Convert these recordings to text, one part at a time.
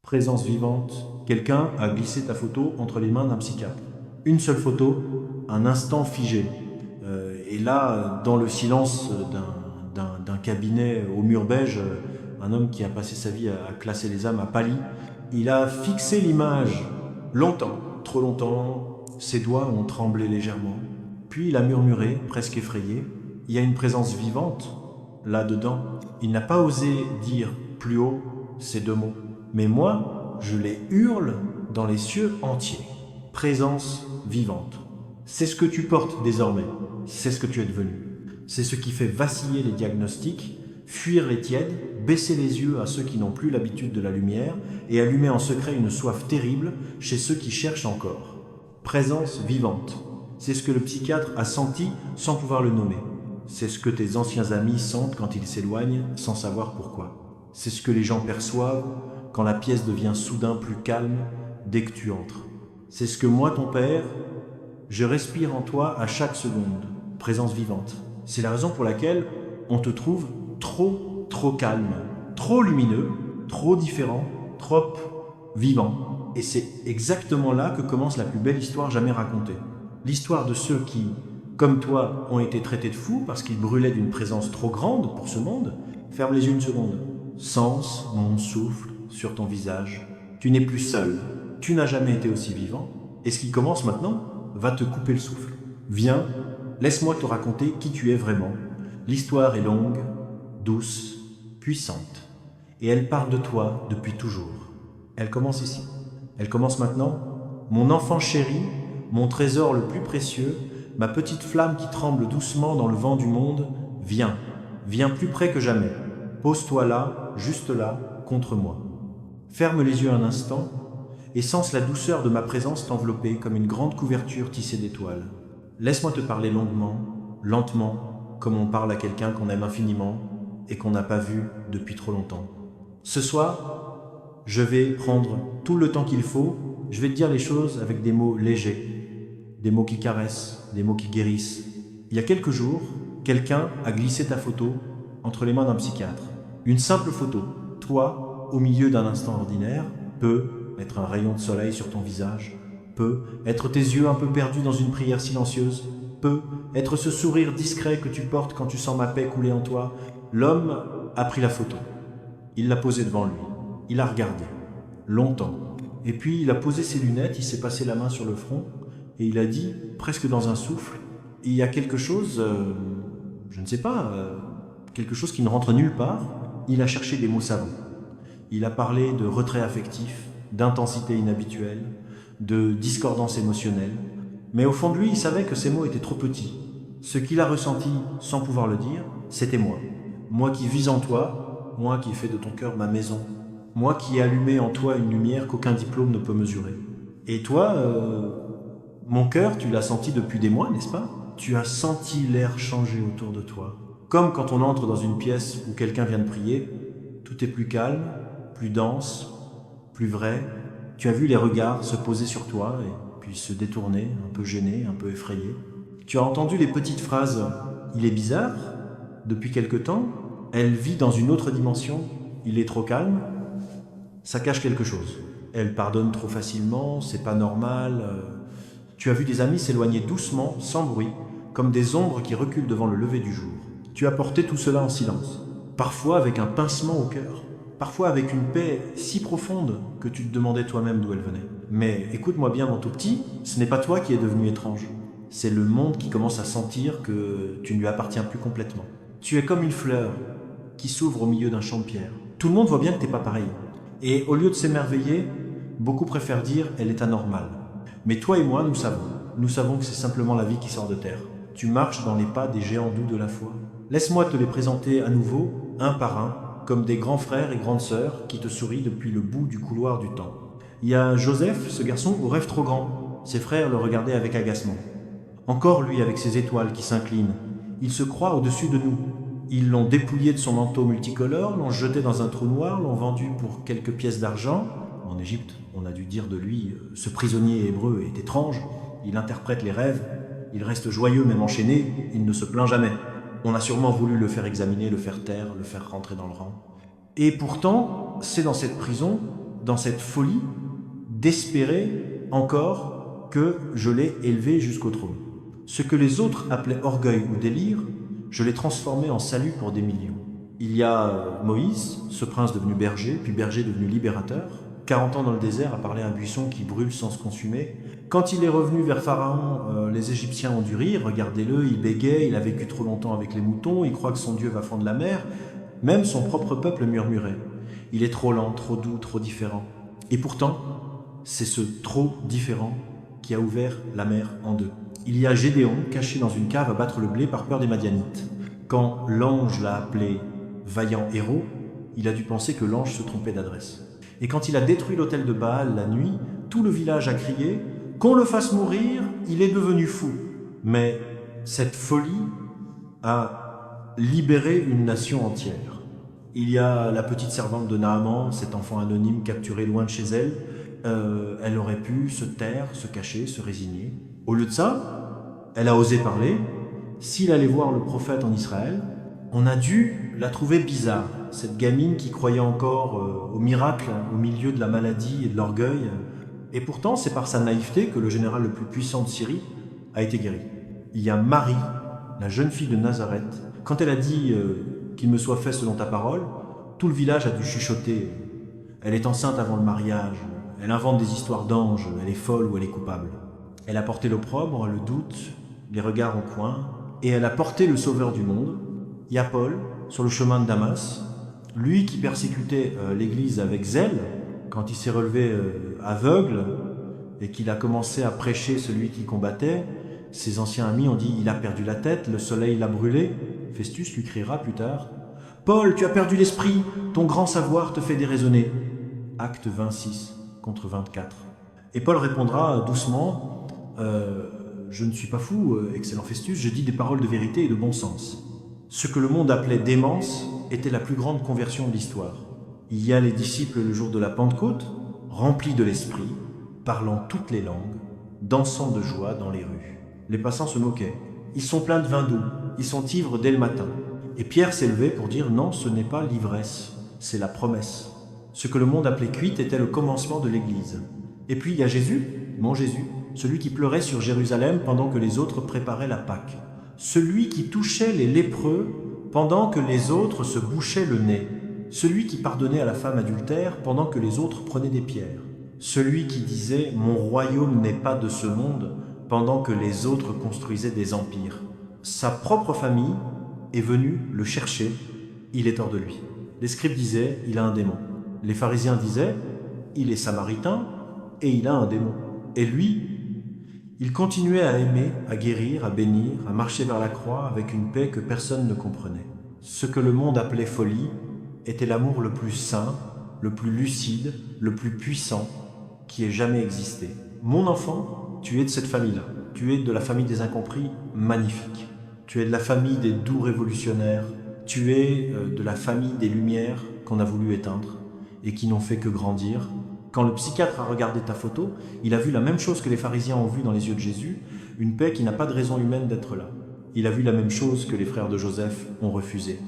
Présence vivante, quelqu'un a glissé ta photo entre les mains d'un psychiatre. Une seule photo, un instant figé. Et là, dans le silence d'un cabinet au mur beige, un homme qui a passé sa vie à classer les âmes a pâli. Il a fixé l'image longtemps, trop longtemps. Ses doigts ont tremblé légèrement. Puis il a murmuré, presque effrayé. Il y a une présence vivante là-dedans. Il n'a pas osé dire plus haut ces deux mots. Mais moi, je les hurle dans les cieux entiers. Présence vivante. C'est ce que tu portes désormais. C'est ce que tu es devenu. C'est ce qui fait vaciller les diagnostics, fuir les tièdes, baisser les yeux à ceux qui n'ont plus l'habitude de la lumière et allumer en secret une soif terrible chez ceux qui cherchent encore. Présence vivante. C'est ce que le psychiatre a senti sans pouvoir le nommer. C'est ce que tes anciens amis sentent quand ils s'éloignent sans savoir pourquoi. C'est ce que les gens perçoivent quand la pièce devient soudain plus calme dès que tu entres. C'est ce que moi, ton père, je respire en toi à chaque seconde. Présence vivante. C'est la raison pour laquelle on te trouve trop calme, trop lumineux, trop différent, trop vivant. Et c'est exactement là que commence la plus belle histoire jamais racontée. L'histoire de ceux qui, comme toi, ont été traités de fous parce qu'ils brûlaient d'une présence trop grande pour ce monde. Ferme les yeux une seconde. Sens mon souffle sur ton visage. Tu n'es plus seul. Tu n'as jamais été aussi vivant. Et ce qui commence maintenant va te couper le souffle. Viens, laisse-moi te raconter qui tu es vraiment. L'histoire est longue, douce, puissante. Et elle parle de toi depuis toujours. Elle commence ici. Elle commence maintenant. Mon enfant chéri, mon trésor le plus précieux, ma petite flamme qui tremble doucement dans le vent du monde, viens. Viens plus près que jamais. Pose-toi là, juste là, contre moi. Ferme les yeux un instant et sens la douceur de ma présence t'envelopper comme une grande couverture tissée d'étoiles. Laisse-moi te parler longuement, lentement, comme on parle à quelqu'un qu'on aime infiniment et qu'on n'a pas vu depuis trop longtemps. Ce soir, je vais prendre tout le temps qu'il faut, je vais te dire les choses avec des mots légers, des mots qui caressent, des mots qui guérissent. Il y a quelques jours, quelqu'un a glissé ta photo entre les mains d'un psychiatre. Une simple photo, toi, au milieu d'un instant ordinaire, peut être un rayon de soleil sur ton visage, peut être tes yeux un peu perdus dans une prière silencieuse, peut être ce sourire discret que tu portes quand tu sens ma paix couler en toi. L'homme a pris la photo. Il l'a posée devant lui. Il a regardé. Longtemps. Et puis il a posé ses lunettes, il s'est passé la main sur le front et il a dit, presque dans un souffle, il y a quelque chose, je ne sais pas, quelque chose qui ne rentre nulle part. Il a cherché des mots savants. Il a parlé de retrait affectif, d'intensité inhabituelle, de discordance émotionnelle. Mais au fond de lui, il savait que ces mots étaient trop petits. Ce qu'il a ressenti sans pouvoir le dire, c'était moi. Moi qui vis en toi, moi qui fais de ton cœur ma maison. Moi qui ai allumé en toi une lumière qu'aucun diplôme ne peut mesurer. Et toi, mon cœur, tu l'as senti depuis des mois, n'est-ce pas? Tu as senti l'air changer autour de toi. Comme quand on entre dans une pièce où quelqu'un vient de prier, tout est plus calme, plus dense, plus vrai. Tu as vu les regards se poser sur toi et puis se détourner, un peu gênés, un peu effrayés. Tu as entendu les petites phrases « Il est bizarre ?» Depuis quelque temps, elle vit dans une autre dimension. Il est trop calme. Ça cache quelque chose. Elle pardonne trop facilement, c'est pas normal. Tu as vu des amis s'éloigner doucement, sans bruit, comme des ombres qui reculent devant le lever du jour. Tu as porté tout cela en silence, parfois avec un pincement au cœur, parfois avec une paix si profonde que tu te demandais toi-même d'où elle venait. Mais écoute-moi bien, mon tout petit, ce n'est pas toi qui es devenu étrange. C'est le monde qui commence à sentir que tu ne lui appartiens plus complètement. Tu es comme une fleur qui s'ouvre au milieu d'un champ de pierre. Tout le monde voit bien que t'es pas pareil. Et au lieu de s'émerveiller, beaucoup préfèrent dire « elle est anormale ». Mais toi et moi, nous savons. Nous savons que c'est simplement la vie qui sort de terre. Tu marches dans les pas des géants doux de la foi. Laisse-moi te les présenter à nouveau, un par un, comme des grands frères et grandes sœurs qui te sourient depuis le bout du couloir du temps. Il y a Joseph, ce garçon au rêve trop grand. Ses frères le regardaient avec agacement. Encore lui avec ses étoiles qui s'inclinent. Il se croit au-dessus de nous. Ils l'ont dépouillé de son manteau multicolore, l'ont jeté dans un trou noir, l'ont vendu pour quelques pièces d'argent. En Égypte, on a dû dire de lui, ce prisonnier hébreu est étrange, il interprète les rêves, il reste joyeux même enchaîné, il ne se plaint jamais. On a sûrement voulu le faire examiner, le faire taire, le faire rentrer dans le rang. Et pourtant, c'est dans cette prison, dans cette folie d'espérer encore que je l'ai élevé jusqu'au trône. Ce que les autres appelaient orgueil ou délire, je l'ai transformé en salut pour des millions. Il y a Moïse, ce prince devenu berger, puis berger devenu libérateur, 40 ans dans le désert à parler à un buisson qui brûle sans se consumer. Quand il est revenu vers Pharaon, les Égyptiens ont dû rire, regardez-le, il bégait, il a vécu trop longtemps avec les moutons, il croit que son Dieu va fendre la mer. Même son propre peuple murmurait. Il est trop lent, trop doux, trop différent. Et pourtant, c'est ce trop différent qui a ouvert la mer en deux. Il y a Gédéon, caché dans une cave à battre le blé par peur des Madianites. Quand l'ange l'a appelé vaillant héros, il a dû penser que l'ange se trompait d'adresse. Et quand il a détruit l'autel de Baal la nuit, tout le village a crié « Qu'on le fasse mourir, il est devenu fou !» Mais cette folie a libéré une nation entière. Il y a la petite servante de Naaman, cet enfant anonyme capturé loin de chez elle. Elle aurait pu se taire, se cacher, se résigner. Au lieu de ça, elle a osé parler. S'il allait voir le prophète en Israël, on a dû la trouver bizarre, cette gamine qui croyait encore au miracle au milieu de la maladie et de l'orgueil. Et pourtant, c'est par sa naïveté que le général le plus puissant de Syrie a été guéri. Il y a Marie, la jeune fille de Nazareth. Quand elle a dit qu'il me soit fait selon ta parole, tout le village a dû chuchoter. Elle est enceinte avant le mariage, elle invente des histoires d'anges, elle est folle ou elle est coupable. Elle a porté l'opprobre, le doute, les regards en coin, et elle a porté le sauveur du monde. Il y a Paul, sur le chemin de Damas, lui qui persécutait l'église avec zèle, quand il s'est relevé aveugle et qu'il a commencé à prêcher celui qui combattait, ses anciens amis ont dit « il a perdu la tête, le soleil l'a brûlé ». Festus lui criera plus tard « Paul, tu as perdu l'esprit, ton grand savoir te fait déraisonner ». Acte 26 contre 24. Et Paul répondra doucement « Je ne suis pas fou, excellent Festus, je dis des paroles de vérité et de bon sens ». Ce que le monde appelait démence était la plus grande conversion de l'histoire. Il y a les disciples le jour de la Pentecôte, remplis de l'esprit, parlant toutes les langues, dansant de joie dans les rues. Les passants se moquaient. Ils sont pleins de vin doux, ils sont ivres dès le matin. Et Pierre s'est levé pour dire non, ce n'est pas l'ivresse, c'est la promesse. Ce que le monde appelait cuite était le commencement de l'Église. Et puis il y a Jésus, mon Jésus, celui qui pleurait sur Jérusalem pendant que les autres préparaient la Pâque. Celui qui touchait les lépreux pendant que les autres se bouchaient le nez. Celui qui pardonnait à la femme adultère pendant que les autres prenaient des pierres. Celui qui disait « Mon royaume n'est pas de ce monde » pendant que les autres construisaient des empires. Sa propre famille est venue le chercher, il est hors de lui. Les scribes disaient « Il a un démon ». Les pharisiens disaient « Il est samaritain et il a un démon ». Et lui, il continuait à aimer, à guérir, à bénir, à marcher vers la croix avec une paix que personne ne comprenait. Ce que le monde appelait folie était l'amour le plus saint, le plus lucide, le plus puissant qui ait jamais existé. Mon enfant, tu es de cette famille-là. Tu es de la famille des incompris, magnifique. Tu es de la famille des doux révolutionnaires. Tu es de la famille des lumières qu'on a voulu éteindre et qui n'ont fait que grandir. Quand le psychiatre a regardé ta photo, il a vu la même chose que les pharisiens ont vu dans les yeux de Jésus, une paix qui n'a pas de raison humaine d'être là. Il a vu la même chose que les frères de Joseph ont refusé,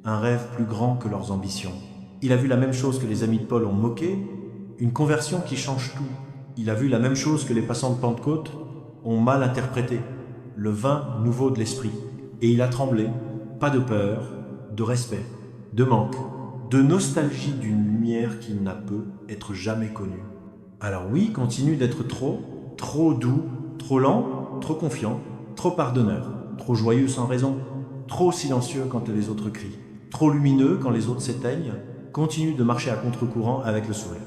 un rêve plus grand que leurs ambitions. Il a vu la même chose que les amis de Paul ont moqué, une conversion qui change tout. Il a vu la même chose que les passants de Pentecôte ont mal interprété, le vin nouveau de l'esprit. Et il a tremblé, pas de peur, de respect, de manque, de nostalgie d'une lumière qui n'a peut être jamais connue. Alors oui, continue d'être trop doux, trop lent, trop confiant, trop pardonneur, trop joyeux sans raison, trop silencieux quand les autres crient, trop lumineux quand les autres s'éteignent. Continue de marcher à contre-courant avec le sourire.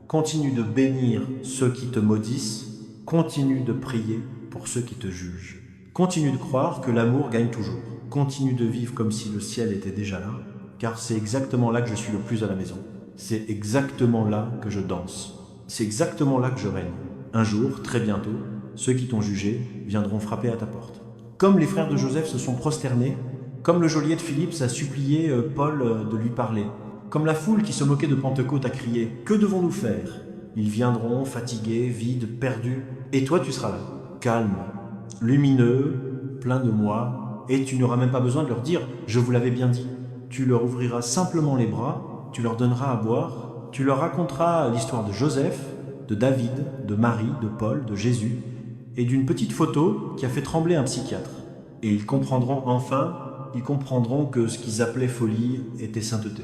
Continue de bénir ceux qui te maudissent, continue de prier pour ceux qui te jugent. Continue de croire que l'amour gagne toujours. Continue de vivre comme si le ciel était déjà là, car c'est exactement là que je suis le plus à la maison. C'est exactement là que je danse. C'est exactement là que je règne. Un jour, très bientôt, ceux qui t'ont jugé viendront frapper à ta porte. Comme les frères de Joseph se sont prosternés, comme le geôlier de Philippe a supplié Paul de lui parler, comme la foule qui se moquait de Pentecôte a crié « Que devons-nous faire ?» Ils viendront fatigués, vides, perdus, et toi tu seras là, calme, lumineux, plein de moi, et tu n'auras même pas besoin de leur dire « Je vous l'avais bien dit ». Tu leur ouvriras simplement les bras, tu leur donneras à boire, tu leur raconteras l'histoire de Joseph, de David, de Marie, de Paul, de Jésus, et d'une petite photo qui a fait trembler un psychiatre. Et ils comprendront enfin, ils comprendront que ce qu'ils appelaient folie était sainteté.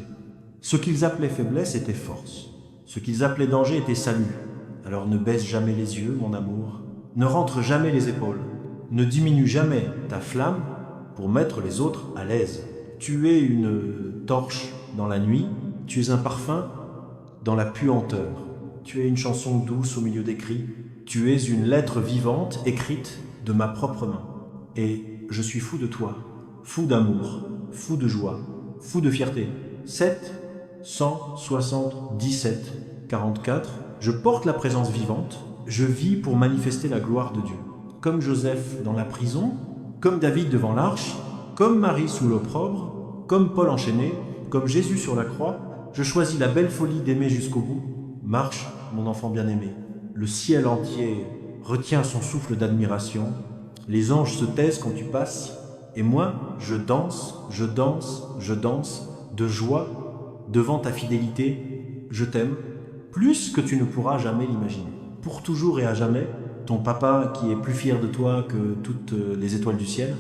Ce qu'ils appelaient faiblesse était force. Ce qu'ils appelaient danger était salut. Alors ne baisse jamais les yeux, mon amour. Ne rentre jamais les épaules. Ne diminue jamais ta flamme pour mettre les autres à l'aise. Tu es une torche dans la nuit, tu es un parfum dans la puanteur. Tu es une chanson douce au milieu des cris. Tu es une lettre vivante écrite de ma propre main. Et je suis fou de toi, fou d'amour, fou de joie, fou de fierté. 7, 177, 44. Je porte la présence vivante. Je vis pour manifester la gloire de Dieu. Comme Joseph dans la prison, comme David devant l'arche, comme Marie sous l'opprobre, comme Paul enchaîné, comme Jésus sur la croix, je choisis la belle folie d'aimer jusqu'au bout. Marche, mon enfant bien-aimé. Le ciel entier retient son souffle d'admiration. Les anges se taisent quand tu passes. Et moi, je danse, je danse, je danse, de joie, devant ta fidélité. Je t'aime, plus que tu ne pourras jamais l'imaginer. Pour toujours et à jamais, ton papa qui est plus fier de toi que toutes les étoiles du ciel,